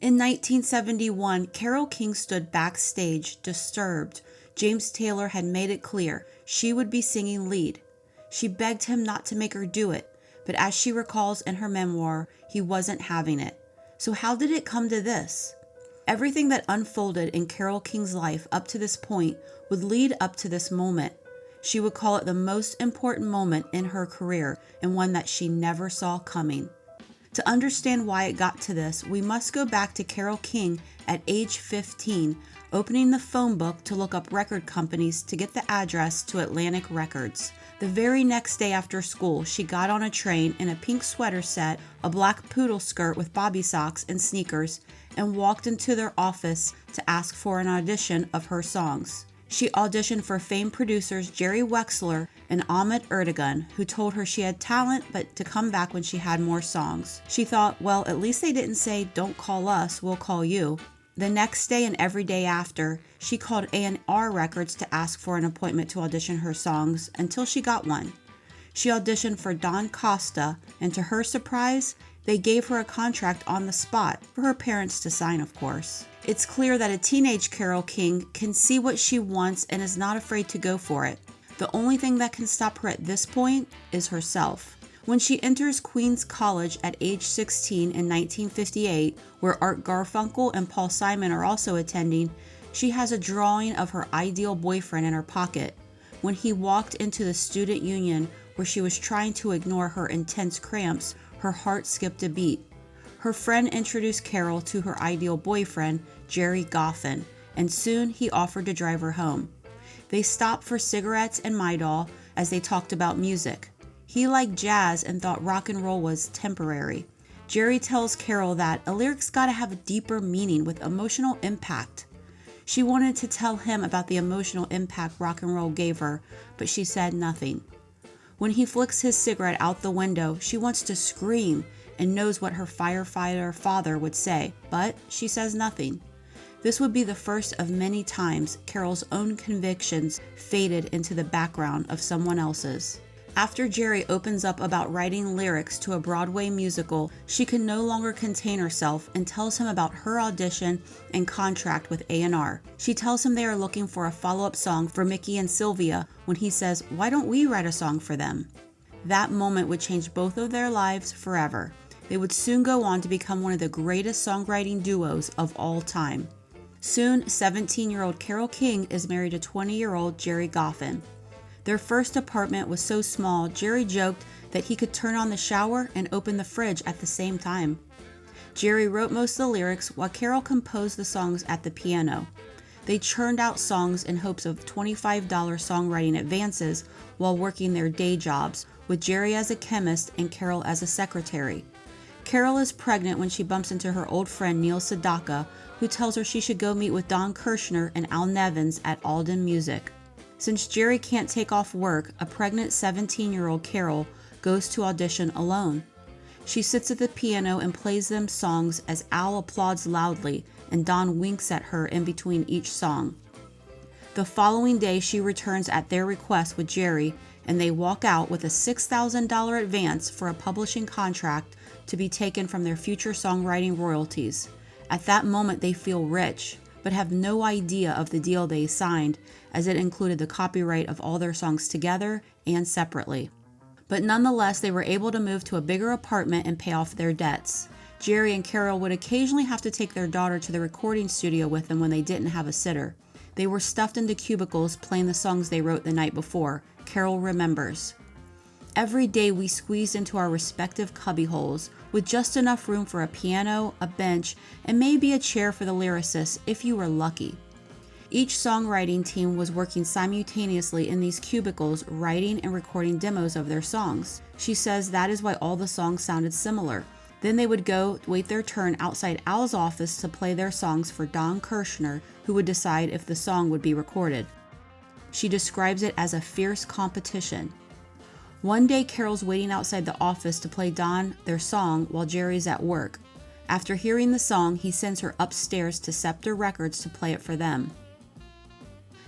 In 1971, Carole King stood backstage, disturbed. James Taylor had made it clear she would be singing lead. She begged him not to make her do it, but as she recalls in her memoir, he wasn't having it. So how did it come to this? Everything that unfolded in Carole King's life up to this point would lead up to this moment. She would call it the most important moment in her career and one that she never saw coming. To understand why it got to this, we must go back to Carole King at age 15, opening the phone book to look up record companies to get the address to Atlantic Records. The very next day after school, she got on a train in a pink sweater set, a black poodle skirt with bobby socks and sneakers, and walked into their office to ask for an audition of her songs. She auditioned for famed producers Jerry Wexler and Ahmet Ertegun, who told her she had talent but to come back when she had more songs. She thought, well, at least they didn't say, don't call us, we'll call you. The next day and every day after, she called A&R Records to ask for an appointment to audition her songs until she got one. She auditioned for Don Costa, and to her surprise, they gave her a contract on the spot, for her parents to sign, of course. It's clear that a teenage Carole King can see what she wants and is not afraid to go for it. The only thing that can stop her at this point is herself. When she enters Queens College at age 16 in 1958, where Art Garfunkel and Paul Simon are also attending, she has a drawing of her ideal boyfriend in her pocket. When he walked into the student union where she was trying to ignore her intense cramps, her heart skipped a beat. Her friend introduced Carole to her ideal boyfriend, Jerry Goffin, and soon he offered to drive her home. They stopped for cigarettes and Midol as they talked about music. He liked jazz and thought rock and roll was temporary. Jerry tells Carole that a lyric's gotta have a deeper meaning with emotional impact. She wanted to tell him about the emotional impact rock and roll gave her, but she said nothing. When he flicks his cigarette out the window, she wants to scream and knows what her firefighter father would say, but she says nothing. This would be the first of many times Carole's own convictions faded into the background of someone else's. After Jerry opens up about writing lyrics to a Broadway musical, she can no longer contain herself and tells him about her audition and contract with A&R. She tells him they are looking for a follow-up song for Mickey and Sylvia when he says, "Why don't we write a song for them?" That moment would change both of their lives forever. They would soon go on to become one of the greatest songwriting duos of all time. Soon, 17-year-old Carole King is married to 20-year-old Jerry Goffin. Their first apartment was so small, Jerry joked that he could turn on the shower and open the fridge at the same time. Jerry wrote most of the lyrics while Carole composed the songs at the piano. They churned out songs in hopes of $25 songwriting advances while working their day jobs, with Jerry as a chemist and Carole as a secretary. Carole is pregnant when she bumps into her old friend Neil Sedaka, who tells her she should go meet with Don Kirshner and Al Nevins at Alden Music. Since Jerry can't take off work, a pregnant 17-year-old Carole goes to audition alone. She sits at the piano and plays them songs as Al applauds loudly and Don winks at her in between each song. The following day, she returns at their request with Jerry, and they walk out with a $6,000 advance for a publishing contract to be taken from their future songwriting royalties. At that moment, they feel rich, but have no idea of the deal they signed, as it included the copyright of all their songs together and separately. But nonetheless, they were able to move to a bigger apartment and pay off their debts. Jerry and Carole would occasionally have to take their daughter to the recording studio with them when they didn't have a sitter. They were stuffed into cubicles playing the songs they wrote the night before. Carole remembers. Every day we squeezed into our respective cubbyholes with just enough room for a piano, a bench, and maybe a chair for the lyricist if you were lucky. Each songwriting team was working simultaneously in these cubicles, writing and recording demos of their songs. She says that is why all the songs sounded similar. Then they would go wait their turn outside Al's office to play their songs for Don Kirshner, who would decide if the song would be recorded. She describes it as a fierce competition. One day, Carole's waiting outside the office to play Don their song while Jerry's at work. After hearing the song, he sends her upstairs to Scepter Records to play it for them.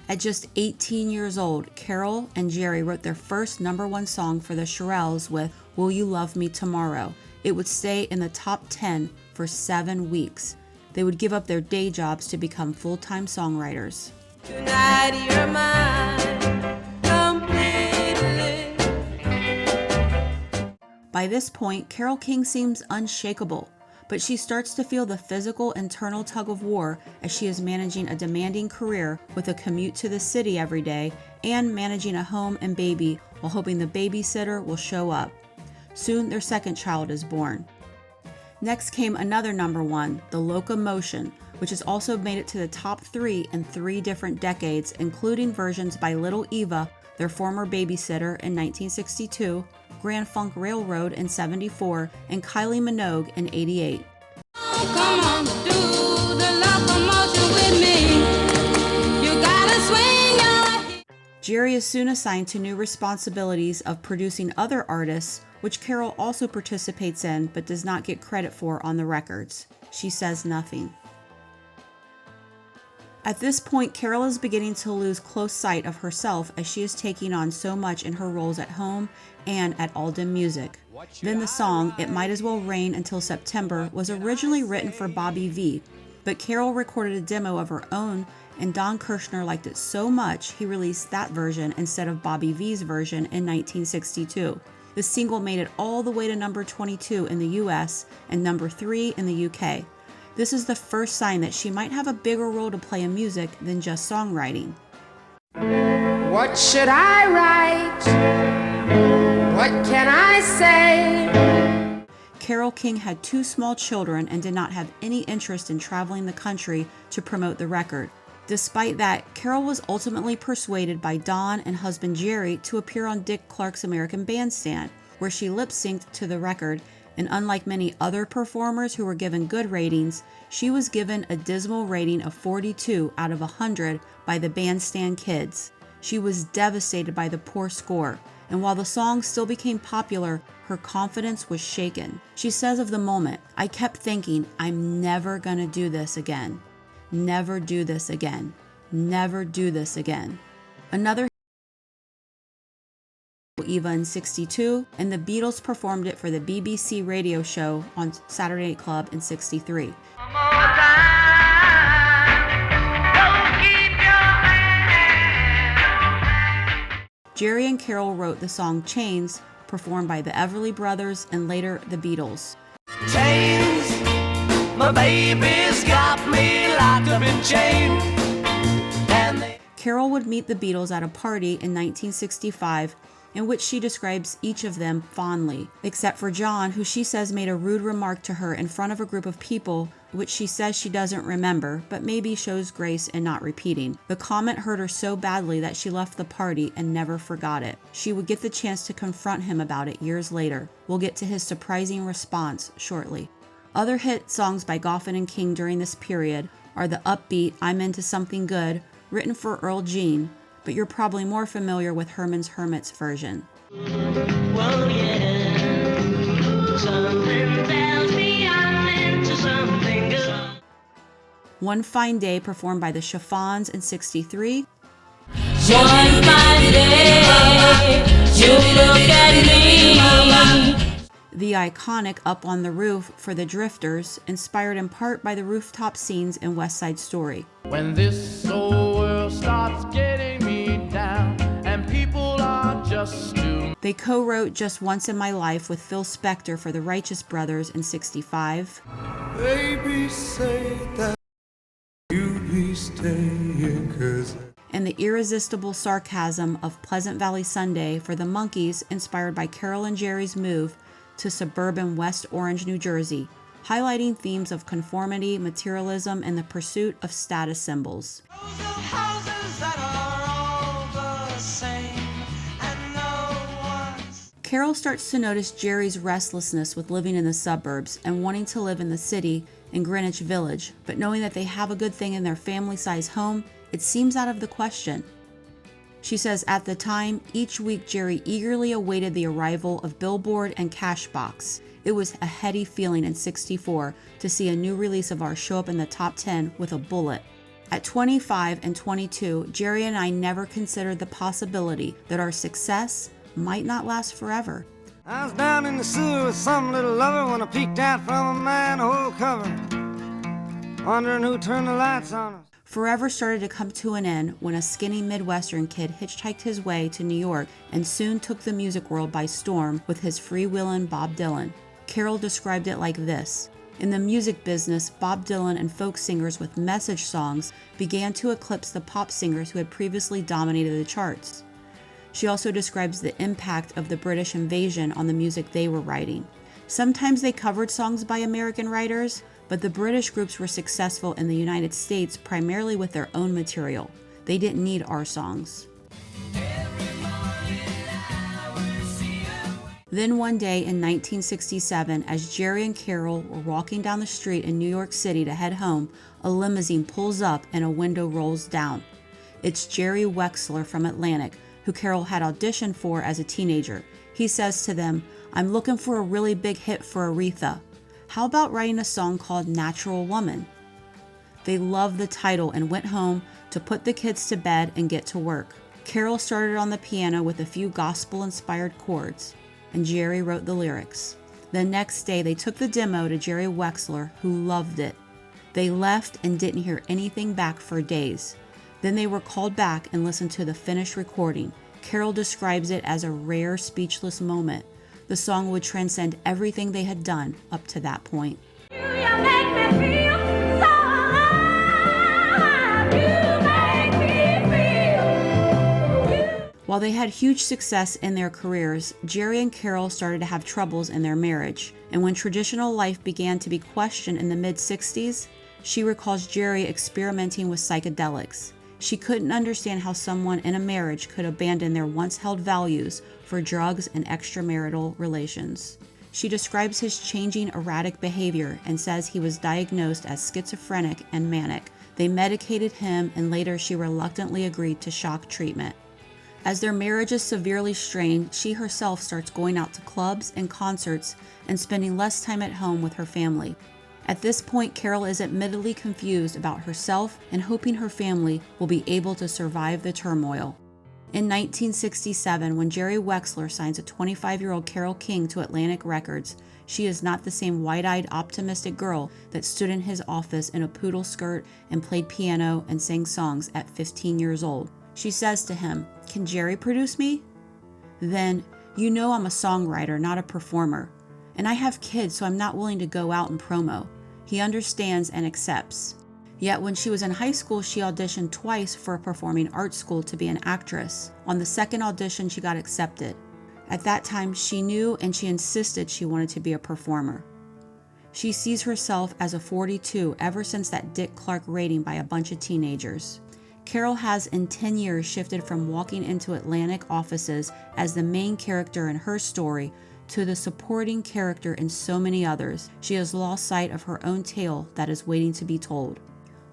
At just 18 years old, Carole and Jerry wrote their first #1 song for the Shirelles with "Will You Love Me Tomorrow?" It would stay in the top 10 for 7 weeks. They would give up their day jobs to become full-time songwriters. Tonight you're mine completely. By this point, Carole King seems unshakable, but she starts to feel the physical internal tug of war as she is managing a demanding career with a commute to the city every day and managing a home and baby while hoping the babysitter will show up. Soon their second child is born. Next came another number one, The Locomotion, which has also made it to the top 3 in 3 different decades, including versions by Little Eva, their former babysitter, in 1962, Grand Funk Railroad in 74, and Kylie Minogue in 88. Come on, do the locomotion with me. You gotta swing your... Jerry is soon assigned to new responsibilities of producing other artists, which Carole also participates in but does not get credit for on the records. She says nothing. At this point, Carole is beginning to lose close sight of herself as she is taking on so much in her roles at home and at Alden Music. Then the song, It Might As Well Rain Until September, was originally written for Bobby V, but Carole recorded a demo of her own, and Don Kirshner liked it so much he released that version instead of Bobby V's version in 1962. The single made it all the way to number 22 in the US and number 3 in the UK. This is the first sign that she might have a bigger role to play in music than just songwriting. What should I write? What can I say? Carole King had 2 small children and did not have any interest in traveling the country to promote the record. Despite that, Carole was ultimately persuaded by Don and husband Jerry to appear on Dick Clark's American Bandstand, where she lip-synced to the record, and unlike many other performers who were given good ratings, she was given a dismal rating of 42 out of 100 by the Bandstand kids. She was devastated by the poor score, and while the song still became popular, her confidence was shaken. She says of the moment, "I kept thinking, I'm never gonna do this again. Never do this again. Never do this again." Another Eva in 62, and the Beatles performed it for the BBC radio show on Saturday Night Club in 63. Jerry and Carole wrote the song Chains, performed by the Everly Brothers and later the Beatles. Chains, my baby's got me locked up in chains. Carole would meet the Beatles at a party in 1965 in which she describes each of them fondly, except for John, who she says made a rude remark to her in front of a group of people, which she says she doesn't remember, but maybe shows grace in not repeating. The comment hurt her so badly that she left the party and never forgot it. She would get the chance to confront him about it years later. We'll get to his surprising response shortly. Other hit songs by Goffin and King during this period are the upbeat I'm Into Something Good, written for Earl Jean, but you're probably more familiar with Herman's Hermits version. Well, yeah. Something tells me I'm into something good. One Fine Day, performed by the Chiffons in 63. One fine day, you look at me. The iconic Up on the Roof for the Drifters, inspired in part by the rooftop scenes in West Side Story. When this old world starts getting me down and people are just too... They co-wrote Just Once in My Life with Phil Spector for the Righteous Brothers in 65. Baby, say that you'd be staying 'cause... And the irresistible sarcasm of Pleasant Valley Sunday for the Monkees, inspired by Carole and Jerry's move to suburban West Orange, New Jersey, highlighting themes of conformity, materialism, and the pursuit of status symbols. Carole starts to notice Jerry's restlessness with living in the suburbs and wanting to live in the city in Greenwich Village, but knowing that they have a good thing in their family-sized home, it seems out of the question. She says at the time, each week Jerry eagerly awaited the arrival of Billboard and Cashbox. It was a heady feeling in 64 to see a new release of ours show up in the top 10 with a bullet. At 25 and 22, Jerry and I never considered the possibility that our success might not last forever. I was down in the sewer with some little lover when I peeked out from a manhole cover. Wondering who turned the lights on us. Forever started to come to an end when a skinny Midwestern kid hitchhiked his way to New York and soon took the music world by storm with his freewheelin' Bob Dylan. Carole described it like this: in the music business, Bob Dylan and folk singers with message songs began to eclipse the pop singers who had previously dominated the charts. She also describes the impact of the British invasion on the music they were writing. Sometimes they covered songs by American writers, but the British groups were successful in the United States primarily with their own material. They didn't need our songs. Then one day in 1967, as Jerry and Carole were walking down the street in New York City to head home, a limousine pulls up and a window rolls down. It's Jerry Wexler from Atlantic, who Carole had auditioned for as a teenager. He says to them, "I'm looking for a really big hit for Aretha. How about writing a song called Natural Woman?" They loved the title and went home to put the kids to bed and get to work. Carole started on the piano with a few gospel-inspired chords, and Jerry wrote the lyrics. The next day, they took the demo to Jerry Wexler, who loved it. They left and didn't hear anything back for days. Then they were called back and listened to the finished recording. Carole describes it as a rare, speechless moment. The song would transcend everything they had done up to that point. While they had huge success in their careers, Jerry and Carole started to have troubles in their marriage. And when traditional life began to be questioned in the mid-60s, she recalls Jerry experimenting with psychedelics. She couldn't understand how someone in a marriage could abandon their once-held values for drugs and extramarital relations. She describes his changing erratic behavior and says he was diagnosed as schizophrenic and manic. They medicated him, and later she reluctantly agreed to shock treatment. As their marriage is severely strained, she herself starts going out to clubs and concerts and spending less time at home with her family. At this point, Carole is admittedly confused about herself and hoping her family will be able to survive the turmoil. In 1967, when Jerry Wexler signs a 25-year-old Carole King to Atlantic Records, she is not the same wide-eyed, optimistic girl that stood in his office in a poodle skirt and played piano and sang songs at 15 years old. She says to him, "Can Jerry produce me?" Then, "You know I'm a songwriter, not a performer. And I have kids, so I'm not willing to go out and promo." He understands and accepts. Yet when she was in high school, she auditioned twice for a performing arts school to be an actress. On the second audition, she got accepted. At that time, she knew and she insisted she wanted to be a performer. She sees herself as a 42 ever since that Dick Clark rating by a bunch of teenagers. Carole has in 10 years shifted from walking into Atlantic offices as the main character in her story to the supporting character in so many others. She has lost sight of her own tale that is waiting to be told.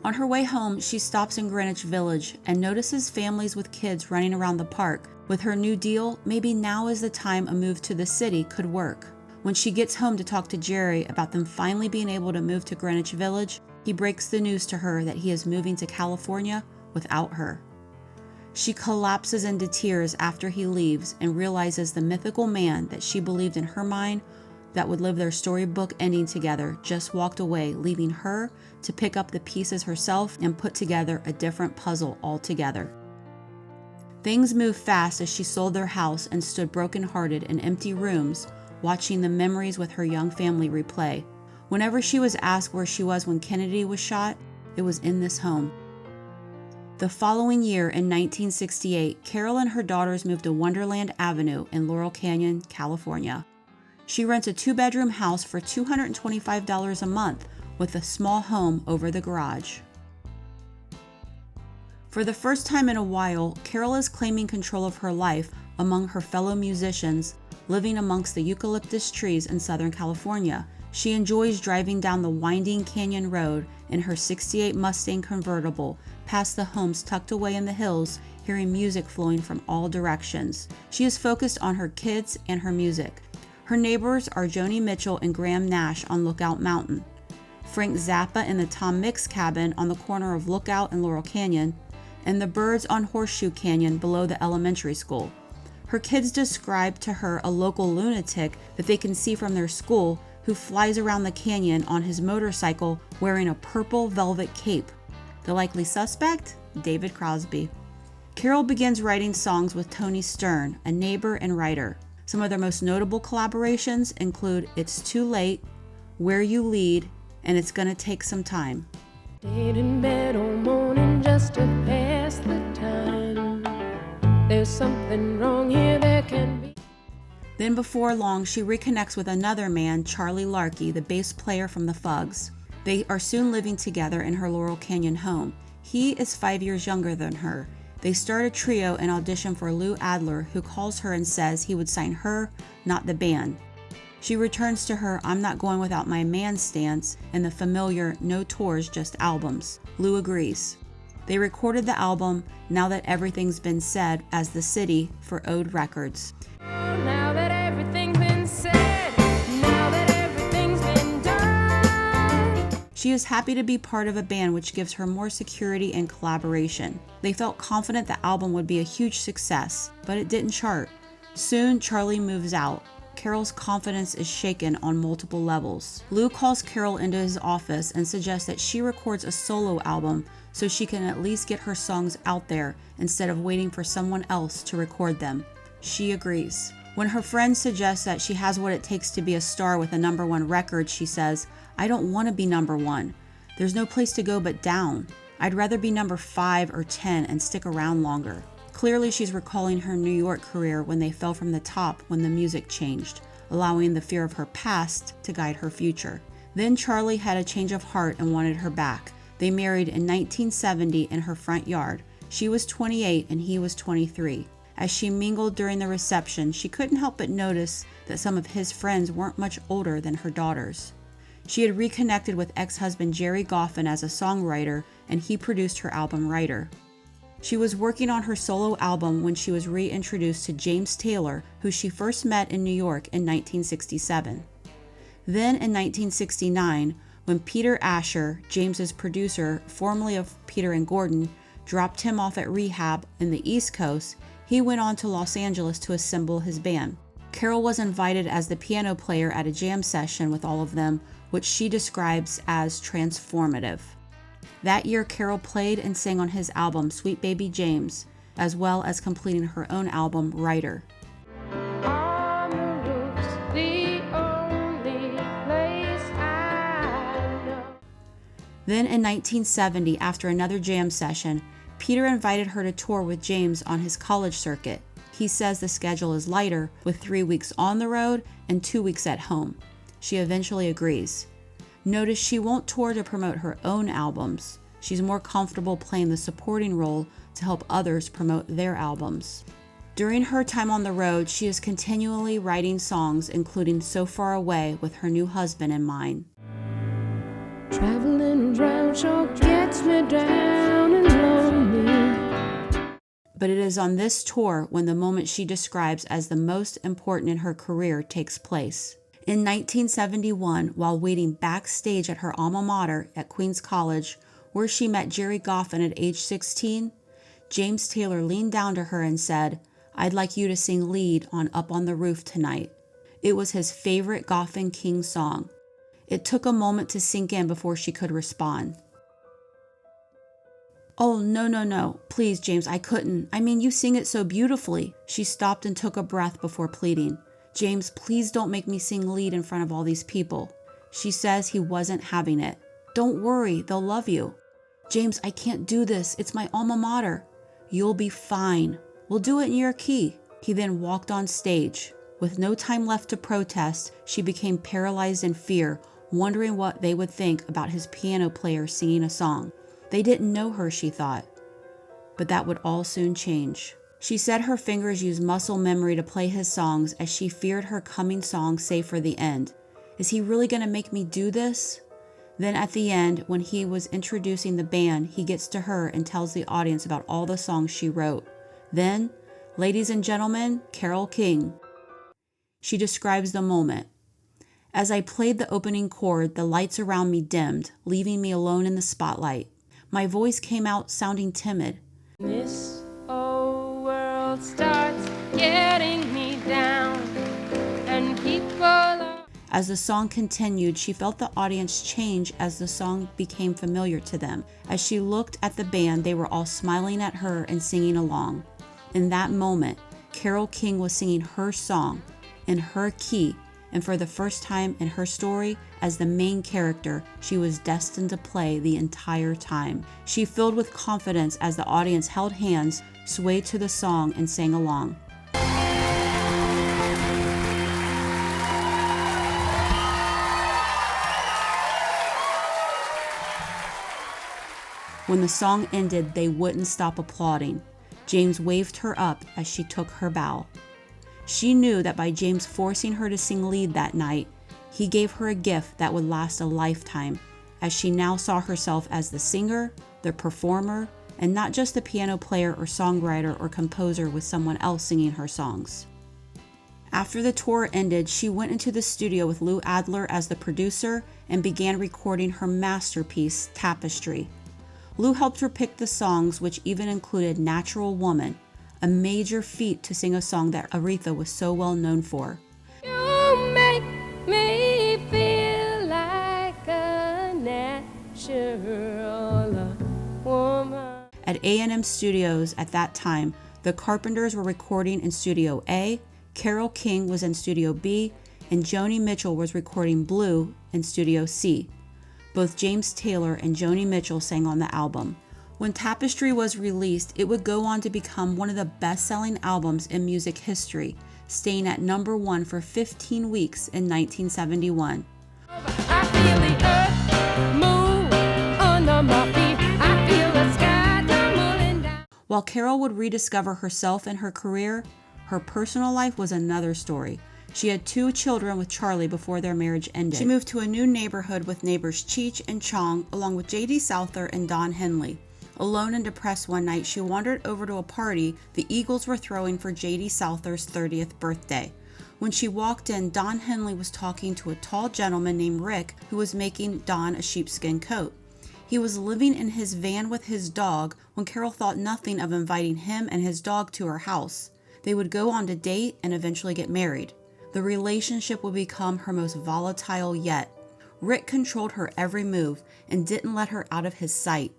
On her way home, she stops in Greenwich Village and notices families with kids running around the park. With her new deal, maybe now is the time a move to the city could work. When she gets home to talk to Jerry about them finally being able to move to Greenwich Village, he breaks the news to her that he is moving to California without her. She collapses into tears after he leaves and realizes the mythical man that she believed in her mind that would live their storybook ending together just walked away, leaving her to pick up the pieces herself and put together a different puzzle altogether. Things moved fast as she sold their house and stood brokenhearted in empty rooms, watching the memories with her young family replay. Whenever she was asked where she was when Kennedy was shot, it was in this home. The following year, in 1968, Carole and her daughters moved to Wonderland Avenue in Laurel Canyon, California. She rents a 2-bedroom house for $225 a month with a small home over the garage. For the first time in a while, Carole is claiming control of her life among her fellow musicians, living amongst the eucalyptus trees in Southern California. She enjoys driving down the winding canyon road in her '68 Mustang convertible, past the homes tucked away in the hills, hearing music flowing from all directions. She is focused on her kids and her music. Her neighbors are Joni Mitchell and Graham Nash on Lookout Mountain, Frank Zappa in the Tom Mix cabin on the corner of Lookout and Laurel Canyon, and the birds on Horseshoe Canyon below the elementary school. Her kids describe to her a local lunatic that they can see from their school who flies around the canyon on his motorcycle wearing a purple velvet cape. The likely suspect? David Crosby. Carole begins writing songs with Tony Stern, a neighbor and writer. Some of their most notable collaborations include It's Too Late, Where You Lead, and It's Gonna Take Some Time. Stayed in bed all morning just to pass the time. There's something wrong here, there can be. Then before long, she reconnects with another man, Charlie Larkey, the bass player from the Fugs. They are soon living together in her Laurel Canyon home. He is 5 years younger than her. They start a trio and audition for Lou Adler, who calls her and says he would sign her, not the band. She returns to her "I'm not going without my man" stance and the familiar "no tours, just albums." Lou agrees. They recorded the album Now That Everything's Been Said as The City for Ode Records. Now that everything's been said, now that everything's been done. She is happy to be part of a band which gives her more security and collaboration. They felt confident the album would be a huge success, but it didn't chart. Soon, Charlie moves out. Carole's confidence is shaken on multiple levels. Lou calls Carole into his office and suggests that she records a solo album so she can at least get her songs out there instead of waiting for someone else to record them. She agrees. When her friend suggests that she has what it takes to be a star with a #1 record, she says, "I don't want to be #1. There's no place to go but down. I'd rather be #5 or 10 and stick around longer." Clearly, she's recalling her New York career when they fell from the top when the music changed, allowing the fear of her past to guide her future. Then Charlie had a change of heart and wanted her back. They married in 1970 in her front yard. She was 28 and he was 23. As she mingled during the reception, she couldn't help but notice that some of his friends weren't much older than her daughters. She had reconnected with ex-husband Jerry Goffin as a songwriter, and he produced her album Writer. She was working on her solo album when she was reintroduced to James Taylor, who she first met in New York in 1967. Then in 1969, when Peter Asher, James's producer, formerly of Peter and Gordon, dropped him off at rehab in the East Coast, he went on to Los Angeles to assemble his band. Carole was invited as the piano player at a jam session with all of them, which she describes as transformative. That year, Carole played and sang on his album Sweet Baby James, as well as completing her own album Writer. Then in 1970, after another jam session, Peter invited her to tour with James on his college circuit. He says the schedule is lighter, with 3 weeks on the road and 2 weeks at home. She eventually agrees. Notice she won't tour to promote her own albums. She's more comfortable playing the supporting role to help others promote their albums. During her time on the road, she is continually writing songs, including So Far Away, with her new husband in mind. Traveling around sure gets me down and lonely. But it is on this tour when the moment she describes as the most important in her career takes place. In 1971, while waiting backstage at her alma mater at Queens College, where she met Jerry Goffin at age 16, James Taylor leaned down to her and said, "I'd like you to sing lead on Up on the Roof tonight." It was his favorite Goffin King song. It took a moment to sink in before she could respond. "Oh, no, please, James, I couldn't. I mean, you sing it so beautifully." She stopped and took a breath before pleading. "James, please don't make me sing lead in front of all these people." She says he wasn't having it. "Don't worry, they'll love you." "James, I can't do this. It's my alma mater." "You'll be fine. We'll do it in your key." He then walked on stage. With no time left to protest, she became paralyzed in fear, wondering what they would think about his piano player singing a song. They didn't know her, she thought. But that would all soon change. She said her fingers used muscle memory to play his songs as she feared her coming song save for the end. Is he really going to make me do this? Then at the end, when he was introducing the band, he gets to her and tells the audience about all the songs she wrote. Then, "Ladies and gentlemen, Carole King." She describes the moment. "As I played the opening chord, the lights around me dimmed, leaving me alone in the spotlight. My voice came out sounding timid. This whole world starts getting me down, and people are... As the song continued, she felt the audience change as the song became familiar to them. As she looked at the band, they were all smiling at her and singing along. In that moment, Carole King was singing her song in her key, and for the first time in her story, as the main character, she was destined to play the entire time. She filled with confidence as the audience held hands, swayed to the song, and sang along. When the song ended, they wouldn't stop applauding. James waved her up as she took her bow. She knew that by James forcing her to sing lead that night, he gave her a gift that would last a lifetime, as she now saw herself as the singer, the performer, and not just the piano player or songwriter or composer with someone else singing her songs. After the tour ended, she went into the studio with Lou Adler as the producer and began recording her masterpiece, Tapestry. Lou helped her pick the songs, which even included Natural Woman, a major feat to sing a song that Aretha was so well known for. You make me feel like a natural woman. At A&M Studios at that time, the Carpenters were recording in Studio A, Carole King was in Studio B, and Joni Mitchell was recording Blue in Studio C. Both James Taylor and Joni Mitchell sang on the album. When Tapestry was released, it would go on to become one of the best-selling albums in music history, staying at number 1 for 15 weeks in 1971. I feel the earth move under my feet. I feel the sky tumbling down. While Carole would rediscover herself and her career, her personal life was another story. She had 2 children with Charlie before their marriage ended. She moved to a new neighborhood with neighbors Cheech and Chong, along with J.D. Souther and Don Henley. Alone and depressed one night, she wandered over to a party the Eagles were throwing for J.D. Souther's 30th birthday. When she walked in, Don Henley was talking to a tall gentleman named Rick who was making Don a sheepskin coat. He was living in his van with his dog when Carole thought nothing of inviting him and his dog to her house. They would go on to date and eventually get married. The relationship would become her most volatile yet. Rick controlled her every move and didn't let her out of his sight.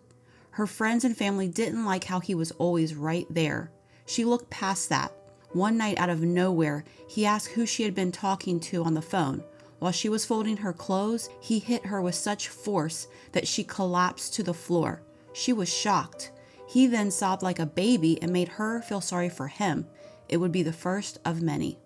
Her friends and family didn't like how he was always right there. She looked past that. One night out of nowhere, he asked who she had been talking to on the phone. While she was folding her clothes, he hit her with such force that she collapsed to the floor. She was shocked. He then sobbed like a baby and made her feel sorry for him. It would be the first of many.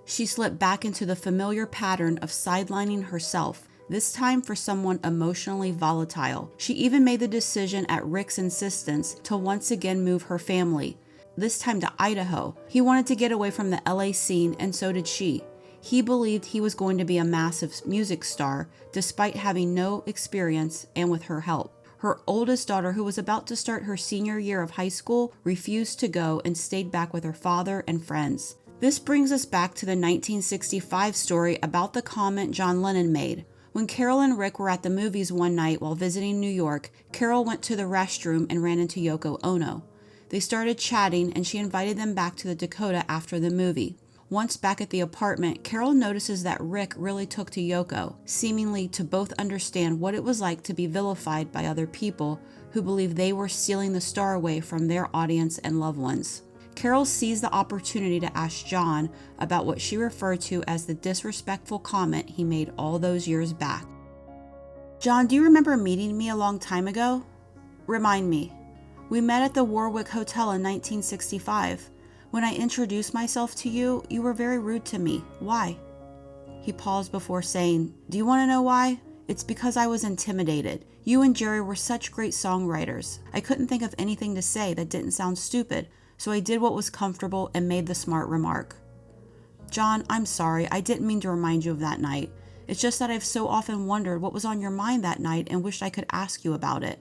She slipped back into the familiar pattern of sidelining herself, this time for someone emotionally volatile. She even made the decision at Rick's insistence to once again move her family, this time to Idaho. He wanted to get away from the LA scene, and so did she. He believed he was going to be a massive music star, despite having no experience and with her help. Her oldest daughter, who was about to start her senior year of high school, refused to go and stayed back with her father and friends. This brings us back to the 1965 story about the comment John Lennon made. When Carole and Rick were at the movies one night while visiting New York, Carole went to the restroom and ran into Yoko Ono. They started chatting and she invited them back to the Dakota after the movie. Once back at the apartment, Carole notices that Rick really took to Yoko, seemingly to both understand what it was like to be vilified by other people who believed they were stealing the star away from their audience and loved ones. Carole seized the opportunity to ask John about what she referred to as the disrespectful comment he made all those years back. "John, do you remember meeting me a long time ago? Remind me. We met at the Warwick Hotel in 1965. When I introduced myself to you, you were very rude to me. Why?" He paused before saying, "Do you want to know why? It's because I was intimidated. You and Jerry were such great songwriters. I couldn't think of anything to say that didn't sound stupid, so I did what was comfortable and made the smart remark." "John, I'm sorry. I didn't mean to remind you of that night. It's just that I've so often wondered what was on your mind that night and wished I could ask you about it."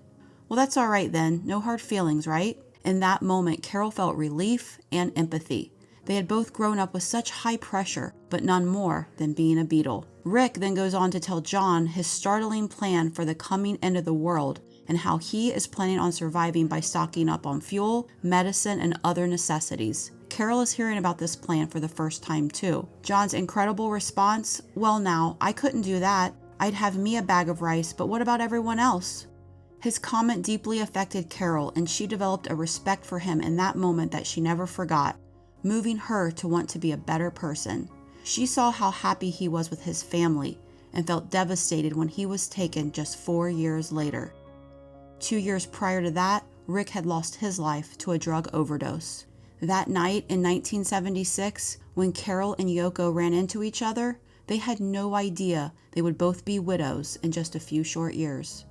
"Well, that's all right then. No hard feelings, right?" In that moment, Carole felt relief and empathy. They had both grown up with such high pressure, but none more than being a Beatle. Rick then goes on to tell John his startling plan for the coming end of the world and how he is planning on surviving by stocking up on fuel, medicine, and other necessities. Carole is hearing about this plan for the first time too. John's incredible response, "Well now, I couldn't do that. I'd have me a bag of rice, but what about everyone else?" His comment deeply affected Carole, and she developed a respect for him in that moment that she never forgot, moving her to want to be a better person. She saw how happy he was with his family and felt devastated when he was taken just 4 years later. 2 years prior to that, Rick had lost his life to a drug overdose. That night in 1976, when Carole and Yoko ran into each other, they had no idea they would both be widows in just a few short years.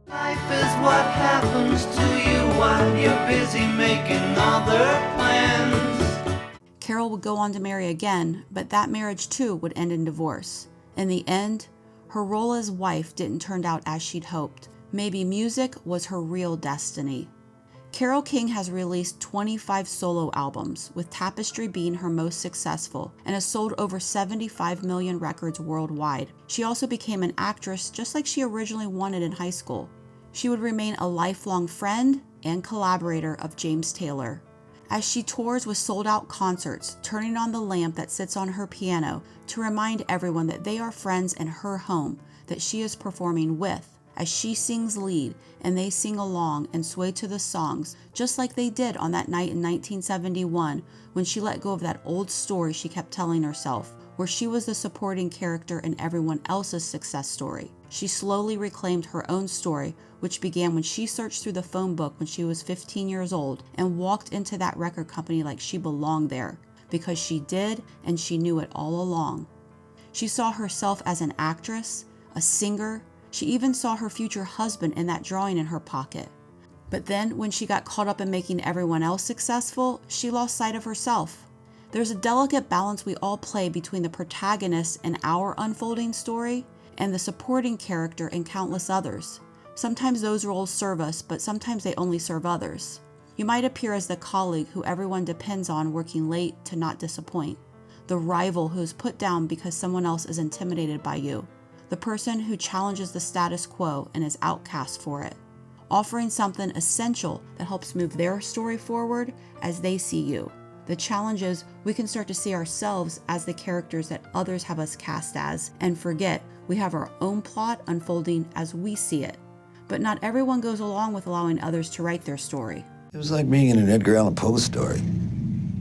Life is what happens to you while you're busy making other plans. Carole would go on to marry again, but that marriage too would end in divorce. In the end, her role as wife didn't turn out as she'd hoped. Maybe music was her real destiny. Carole King has released 25 solo albums, with Tapestry being her most successful, and has sold over 75 million records worldwide. She also became an actress just like she originally wanted in high school. She would remain a lifelong friend and collaborator of James Taylor. As she tours with sold-out concerts, turning on the lamp that sits on her piano to remind everyone that they are friends in her home that she is performing with, as she sings lead and they sing along and sway to the songs, just like they did on that night in 1971 when she let go of that old story she kept telling herself, where she was the supporting character in everyone else's success story. She slowly reclaimed her own story, which began when she searched through the phone book when she was 15 years old and walked into that record company like she belonged there, because she did and she knew it all along. She saw herself as an actress, a singer. She even saw her future husband in that drawing in her pocket. But then, when she got caught up in making everyone else successful, she lost sight of herself. There's a delicate balance we all play between the protagonist in our unfolding story and the supporting character in countless others. Sometimes those roles serve us, but sometimes they only serve others. You might appear as the colleague who everyone depends on, working late to not disappoint. The rival who is put down because someone else is intimidated by you. The person who challenges the status quo and is outcast for it, offering something essential that helps move their story forward as they see you. The challenge is we can start to see ourselves as the characters that others have us cast as and forget we have our own plot unfolding as we see it. But not everyone goes along with allowing others to write their story. It was like being in an Edgar Allan Poe story.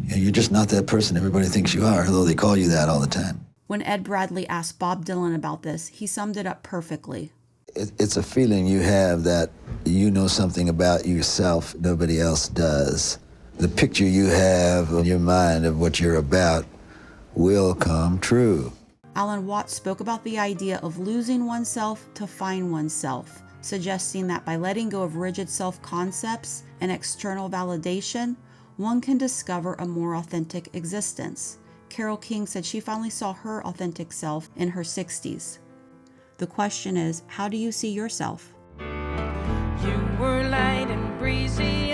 You're just not that person everybody thinks you are, although they call you that all the time. When Ed Bradley asked Bob Dylan about this, he summed it up perfectly. It's a feeling you have that you know something about yourself nobody else does. The picture you have in your mind of what you're about will come true. Alan Watts spoke about the idea of losing oneself to find oneself, suggesting that by letting go of rigid self-concepts and external validation, one can discover a more authentic existence. Carole King said she finally saw her authentic self in her 60s. The question is, how do you see yourself? You were light and breezy